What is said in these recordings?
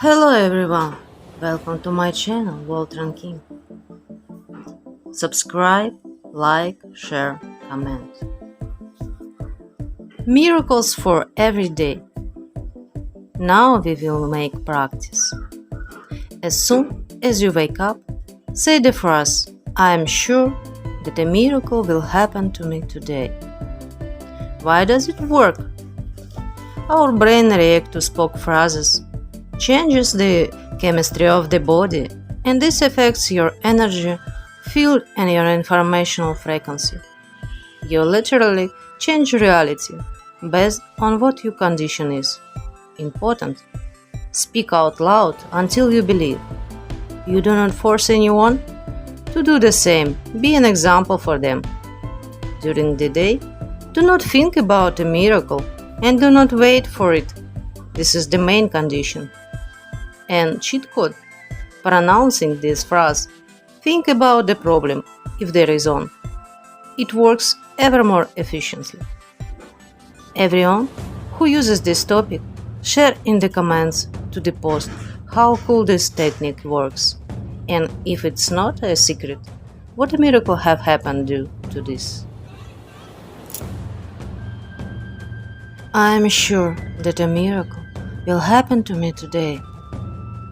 Hello everyone, welcome to my channel Waltran King. Subscribe, like, share, comment. Miracles for every day. Now we will make practice. As soon as you wake up, say the phrase, I am sure that a miracle will happen to me today. Why does it work? Our brain reacts to spoken phrases, changes the chemistry of the body, and this affects your energy, field, and your informational frequency. You literally change reality based on what your condition is. Important. Speak out loud until you believe. You do not force anyone to do the same. Be an example for them. During the day, do not think about a miracle and do not wait for it. This is the main condition. And cheat code. Pronouncing this phrase, think about the problem if there is one. It works ever more efficiently. Everyone who uses this topic, share in the comments to the post how cool this technique works. And if it's not a secret, what a miracle have happened due to this. I am sure that a miracle will happen to me today.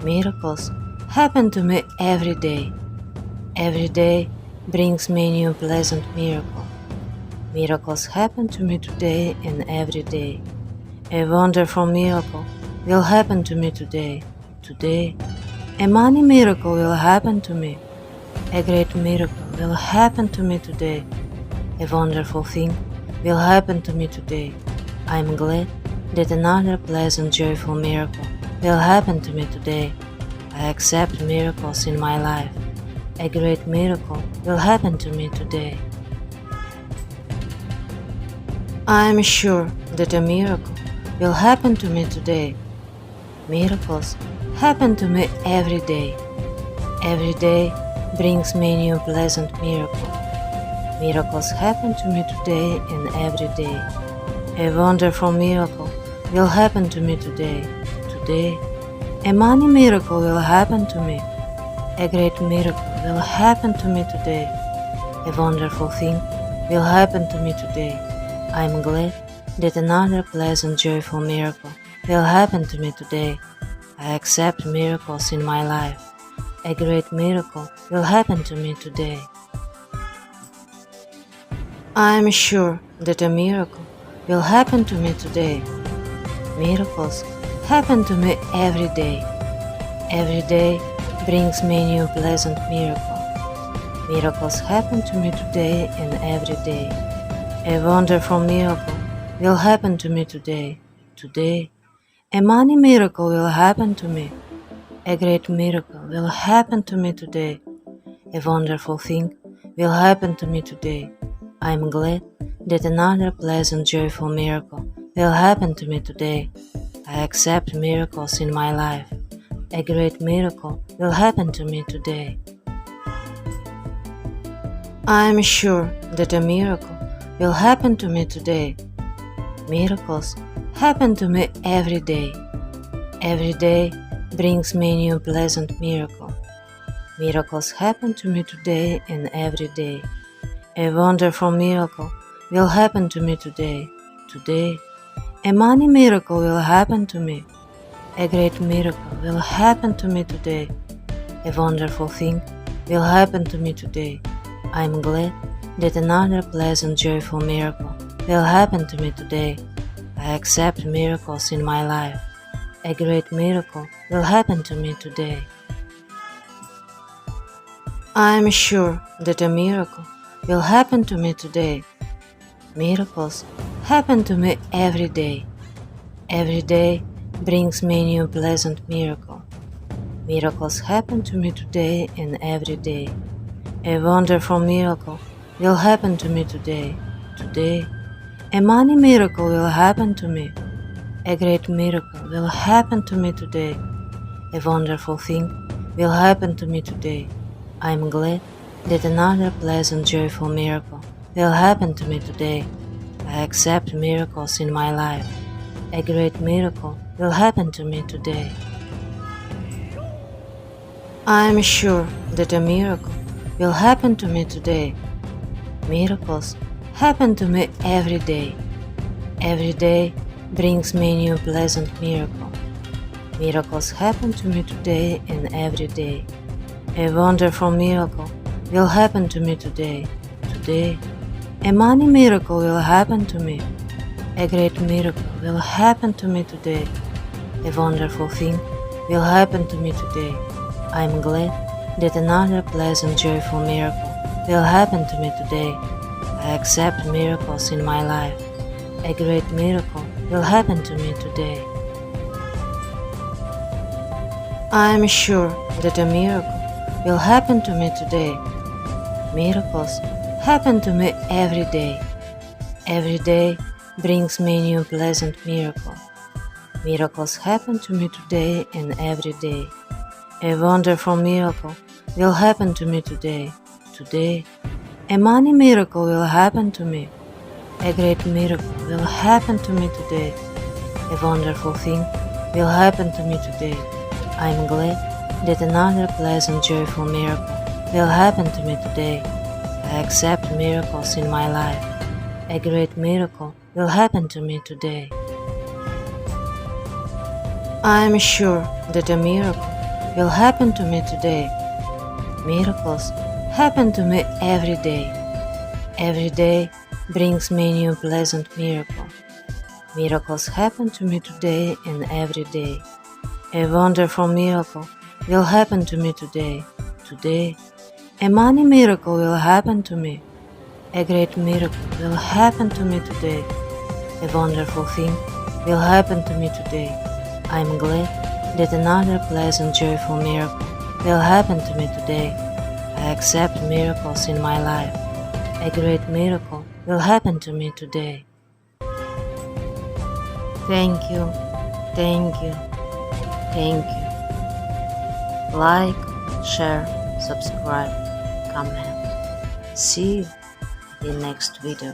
Miracles happen to me every day. Every day brings me a new pleasant miracle. Miracles happen to me today and every day. A wonderful miracle will happen to me today. Today, a money miracle will happen to me. A great miracle will happen to me today. A wonderful thing will happen to me today. I am glad that another pleasant, joyful miracle will happen to me today. I accept miracles in my life. A great miracle will happen to me today. I am sure that a miracle will happen to me today. Miracles happen to me every day. Every day brings me a new pleasant miracle. Miracles happen to me today and every day. A wonderful miracle will happen to me today. Today, a money miracle will happen to me. A great miracle will happen to me today. A wonderful thing will happen to me today. I am glad that another pleasant, joyful miracle will happen to me today. I accept miracles in my life. A great miracle will happen to me today. I am sure that a miracle will happen to me today. Miracles happen to me every day. Every day brings me a new pleasant miracle. Miracles happen to me today and every day. A wonderful miracle will happen to me today. Today, a money miracle will happen to me. A great miracle will happen to me today. A wonderful thing will happen to me today. I am glad that another pleasant, joyful miracle will happen to me today. I accept miracles in my life. A great miracle will happen to me today. I am sure that a miracle will happen to me today. Miracles happen to me every day. Every day brings me a new pleasant miracle. Miracles happen to me today and every day. A wonderful miracle will happen to me today. Today, a money miracle will happen to me. A great miracle will happen to me today. A wonderful thing will happen to me today. I am glad that another pleasant, joyful miracle will happen to me today. I accept miracles in my life. A great miracle will happen to me today. I am sure that a miracle will happen to me today. Miracles happen to me every day. Every day brings me a new pleasant miracle. Miracles happen to me today and every day. A wonderful miracle will happen to me today. Today, a money miracle will happen to me. A great miracle will happen to me today. A wonderful thing will happen to me today. I am glad that another pleasant, joyful miracle will happen to me today. I accept miracles in my life. A great miracle will happen to me today. I'm sure that a miracle will happen to me today. Miracles happen to me every day. Every day brings me a new pleasant miracle. Miracles happen to me today and every day. A wonderful miracle will happen to me today. Today, a money miracle will happen to me. A great miracle will happen to me today. A wonderful thing will happen to me today. I'm glad that another pleasant, joyful miracle will happen to me today. I accept miracles in my life. A great miracle will happen to me today. I'm sure that a miracle will happen to me today. Miracles happen to me every day. Every day brings me a new pleasant miracle. Miracles happen to me today and every day. A wonderful miracle will happen to me today. Today, a money miracle will happen to me. A great miracle will happen to me today. A wonderful thing will happen to me today. I'm glad that another pleasant, joyful miracle will happen to me today. I accept miracles in my life. A great miracle will happen to me today. I'm sure that a miracle will happen to me today. Miracles happen to me every day. Every day brings me a new pleasant miracle. Miracles happen to me today and every day. A wonderful miracle will happen to me today. Today, a money miracle will happen to me. A great miracle will happen to me today. A wonderful thing will happen to me today. I'm glad that another pleasant, joyful miracle will happen to me today. I accept miracles in my life. A great miracle will happen to me today. Thank you, thank you, thank you. Like, share, subscribe, comment. See you in the next video.